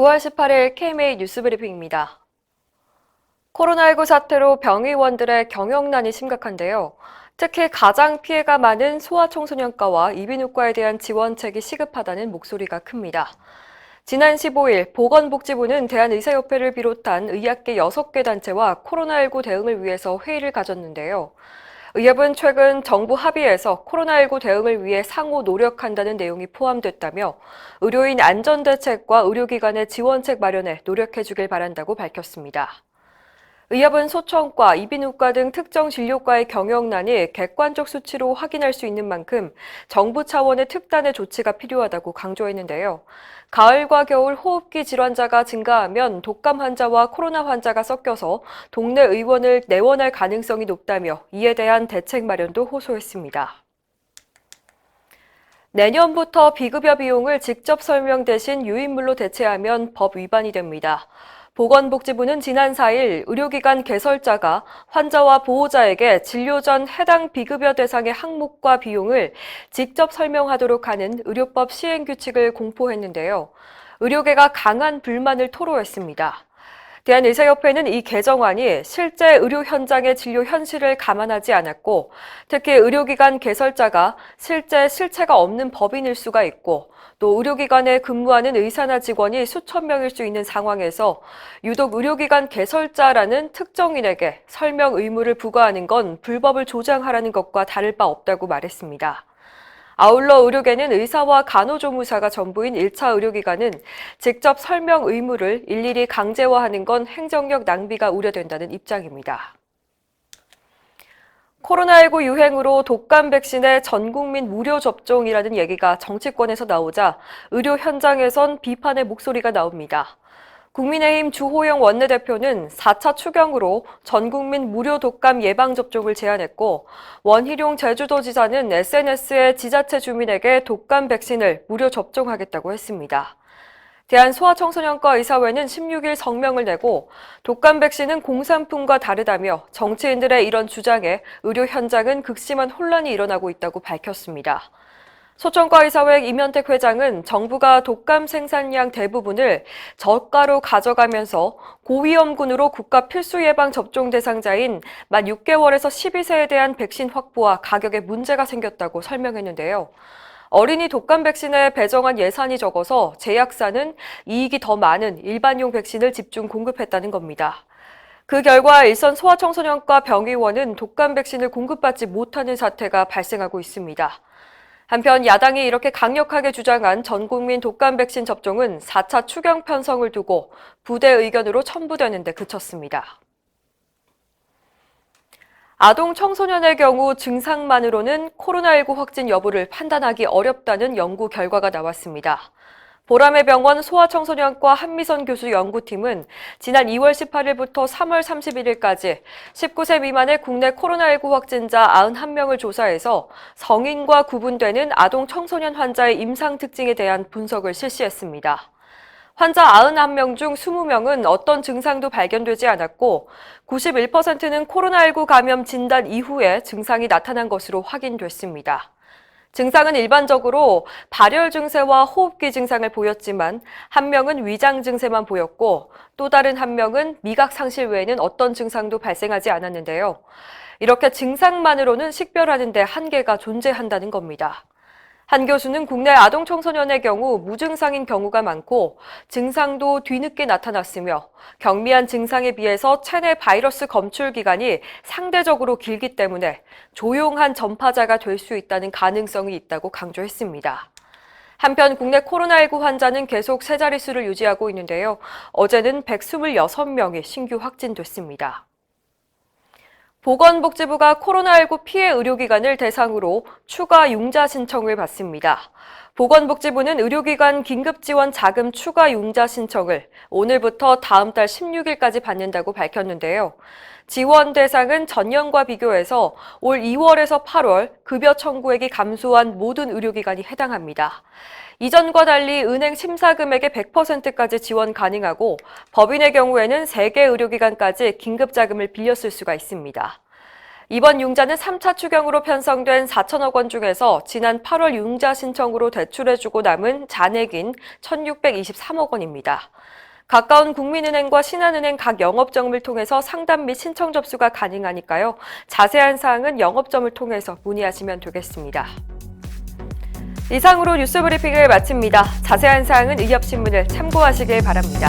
9월 18일 KMA 뉴스브리핑입니다. 코로나19 사태로 병의원들의 경영난이 심각한데요. 특히 가장 피해가 많은 소아청소년과와 이비인후과에 대한 지원책이 시급하다는 목소리가 큽니다. 지난 15일 보건복지부는 대한의사협회를 비롯한 의학계 6개 단체와 코로나19 대응을 위해서 회의를 가졌는데요. 의협은 최근 정부 합의에서 코로나19 대응을 위해 상호 노력한다는 내용이 포함됐다며 의료인 안전대책과 의료기관의 지원책 마련에 노력해주길 바란다고 밝혔습니다. 의협은 소청과, 이비인후과 등 특정 진료과의 경영난이 객관적 수치로 확인할 수 있는 만큼 정부 차원의 특단의 조치가 필요하다고 강조했는데요. 가을과 겨울 호흡기 질환자가 증가하면 독감 환자와 코로나 환자가 섞여서 동네 의원을 내원할 가능성이 높다며 이에 대한 대책 마련도 호소했습니다. 내년부터 비급여 비용을 직접 설명 대신 유인물로 대체하면 법 위반이 됩니다. 보건복지부는 지난 4일 의료기관 개설자가 환자와 보호자에게 진료 전 해당 비급여 대상의 항목과 비용을 직접 설명하도록 하는 의료법 시행규칙을 공포했는데요. 의료계가 강한 불만을 토로했습니다. 대한의사협회는 이 개정안이 실제 의료 현장의 진료 현실을 감안하지 않았고, 특히 의료기관 개설자가 실제 실체가 없는 법인일 수가 있고, 또 의료기관에 근무하는 의사나 직원이 수천 명일 수 있는 상황에서 유독 의료기관 개설자라는 특정인에게 설명 의무를 부과하는 건 불법을 조장하라는 것과 다를 바 없다고 말했습니다. 아울러 의료계는 의사와 간호조무사가 전부인 1차 의료기관은 직접 설명 의무를 일일이 강제화하는 건 행정력 낭비가 우려된다는 입장입니다. 코로나19 유행으로 독감 백신의 전 국민 무료 접종이라는 얘기가 정치권에서 나오자 의료 현장에선 비판의 목소리가 나옵니다. 국민의힘 주호영 원내대표는 4차 추경으로 전 국민 무료 독감 예방접종을 제안했고, 원희룡 제주도지사는 SNS에 지자체 주민에게 독감 백신을 무료 접종하겠다고 했습니다. 대한소아청소년과 의사회는 16일 성명을 내고 독감 백신은 공산품과 다르다며 정치인들의 이런 주장에 의료 현장은 극심한 혼란이 일어나고 있다고 밝혔습니다. 소청과 의사회 임현택 회장은 정부가 독감 생산량 대부분을 저가로 가져가면서 고위험군으로 국가 필수 예방 접종 대상자인 만 6개월에서 12세에 대한 백신 확보와 가격에 문제가 생겼다고 설명했는데요. 어린이 독감 백신에 배정한 예산이 적어서 제약사는 이익이 더 많은 일반용 백신을 집중 공급했다는 겁니다. 그 결과 일선 소아청소년과 병의원은 독감 백신을 공급받지 못하는 사태가 발생하고 있습니다. 한편 야당이 이렇게 강력하게 주장한 전국민 독감 백신 접종은 4차 추경 편성을 두고 부대 의견으로 첨부되는 데 그쳤습니다. 아동 청소년의 경우 증상만으로는 코로나19 확진 여부를 판단하기 어렵다는 연구 결과가 나왔습니다. 보라매 병원 소아청소년과 한미선 교수 연구팀은 지난 2월 18일부터 3월 31일까지 19세 미만의 국내 코로나19 확진자 91명을 조사해서 성인과 구분되는 아동 청소년 환자의 임상 특징에 대한 분석을 실시했습니다. 환자 91명 중 20명은 어떤 증상도 발견되지 않았고 91%는 코로나19 감염 진단 이후에 증상이 나타난 것으로 확인됐습니다. 증상은 일반적으로 발열 증세와 호흡기 증상을 보였지만 한 명은 위장 증세만 보였고 또 다른 한 명은 미각 상실 외에는 어떤 증상도 발생하지 않았는데요. 이렇게 증상만으로는 식별하는 데 한계가 존재한다는 겁니다. 한 교수는 국내 아동 청소년의 경우 무증상인 경우가 많고 증상도 뒤늦게 나타났으며 경미한 증상에 비해서 체내 바이러스 검출 기간이 상대적으로 길기 때문에 조용한 전파자가 될 수 있다는 가능성이 있다고 강조했습니다. 한편 국내 코로나19 환자는 계속 세 자릿수를 유지하고 있는데요. 어제는 126명이 신규 확진됐습니다. 보건복지부가 코로나19 피해 의료기관을 대상으로 추가 융자 신청을 받습니다. 보건복지부는 의료기관 긴급지원 자금 추가 융자 신청을 오늘부터 다음 달 16일까지 받는다고 밝혔는데요. 지원 대상은 전년과 비교해서 올 2월에서 8월 급여 청구액이 감소한 모든 의료기관이 해당합니다. 이전과 달리 은행 심사 금액의 100%까지 지원 가능하고 법인의 경우에는 3개 의료기관까지 긴급자금을 빌려 쓸 수가 있습니다. 이번 융자는 3차 추경으로 편성된 4천억 원 중에서 지난 8월 융자 신청으로 대출해주고 남은 잔액인 1,623억 원입니다. 가까운 국민은행과 신한은행 각 영업점을 통해서 상담 및 신청 접수가 가능하니까요. 자세한 사항은 영업점을 통해서 문의하시면 되겠습니다. 이상으로 뉴스 브리핑을 마칩니다. 자세한 사항은 의협신문을 참고하시길 바랍니다.